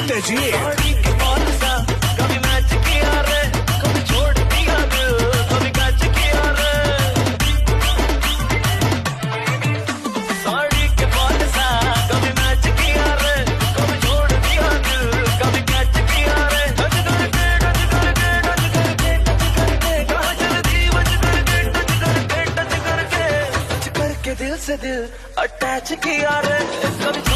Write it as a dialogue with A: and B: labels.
A: तेजी
B: साड़ी के बॉल सा कभी मैच किया रे, कभी छोड़ दिया दिल, कभी कैच किया रे। साड़ी के बॉल सा कभी मैच किया रे, कभी छोड़ दिया दिल, कभी कैच किया रे। टच करके टच करके टच करके टच करके कहाँ जल्दी बच करके टच करके टच करके टच करके दिल से दिल अटैच किया रे। कभी